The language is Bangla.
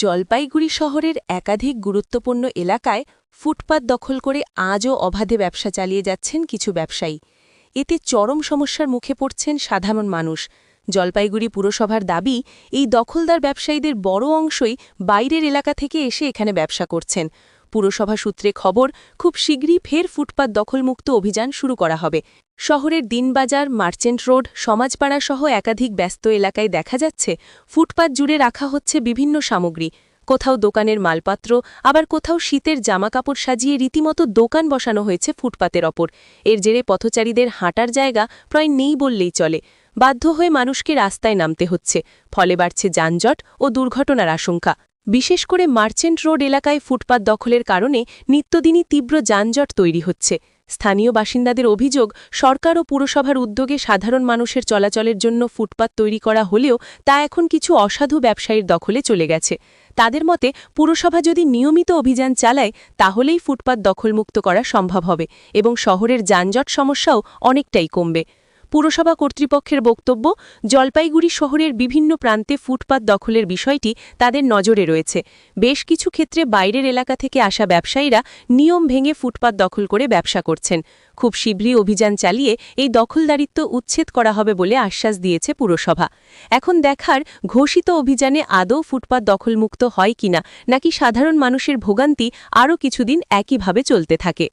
জলপাইগুড়ি শহরের একাধিক গুরুত্বপূর্ণ এলাকায় ফুটপাত দখল করে আজও অবাধে ব্যবসা চালিয়ে যাচ্ছেন কিছু ব্যবসায়ী। এতে চরম সমস্যার মুখে পড়ছেন সাধারণ মানুষ। জলপাইগুড়ি পুরসভার দাবি, এই দখলদার ব্যবসায়ীদের বড় অংশই বাইরের এলাকা থেকে এসে এখানে ব্যবসা করছেন। পুরসভা সূত্রে খবর, খুব শীঘ্রই ফের ফুটপাত দখলমুক্ত অভিযান শুরু করা হবে। শহরের দিনবাজার, মার্চেন্ট রোড, সমাজপাড়া সহ একাধিক ব্যস্ত এলাকায় দেখা যাচ্ছে ফুটপাত জুড়ে রাখা হচ্ছে বিভিন্ন সামগ্রী। কোথাও দোকানের মালপাত্র, আবার কোথাও শীতের জামাকাপড় সাজিয়ে রীতিমতো দোকান বসানো হয়েছে ফুটপাতের ওপর। এর জেরে পথচারীদের হাঁটার জায়গা প্রায় নেই বললেই চলে। বাধ্য হয়ে মানুষকে রাস্তায় নামতে হচ্ছে, ফলে বাড়ছে যানজট ও দুর্ঘটনার আশঙ্কা। বিশেষ করে মার্চেন্ট রোড এলাকায় ফুটপাত দখলের কারণে নিত্যদিনই তীব্র যানজট তৈরি হচ্ছে। স্থানীয় বাসিন্দাদের অভিযোগ, সরকার ও পুরসভার উদ্যোগে সাধারণ মানুষের চলাচলের জন্য ফুটপাত তৈরি করা হলেও তা এখন কিছু অসাধু ব্যবসায়ীর দখলে চলে গেছে। তাদের মতে, পুরসভা যদি নিয়মিত অভিযান চালায় তাহলেই ফুটপাত দখলমুক্ত করা সম্ভব হবে এবং শহরের যানজট সমস্যাও অনেকটাই কমবে। পুরসভা কর্তৃপক্ষের বক্তব্য, জলপাইগুড়ি শহরের বিভিন্ন প্রান্তে ফুটপাত দখলের বিষয়টি তাদের নজরে রয়েছে। বেশ কিছু ক্ষেত্রে বাইরের এলাকা থেকে আসা ব্যবসায়ীরা নিয়ম ভেঙে ফুটপাত দখল করে ব্যবসা করছেন। খুব শীঘ্রই অভিযান চালিয়ে এই দখলদারিত্ব উচ্ছেদ করা হবে বলে আশ্বাস দিয়েছে পুরসভা। এখন দেখার, ঘোষিত অভিযানে আদৌ ফুটপাত দখলমুক্ত হয় কিনা, নাকি সাধারণ মানুষের ভোগান্তি আরও কিছুদিন একইভাবে চলতে থাকে।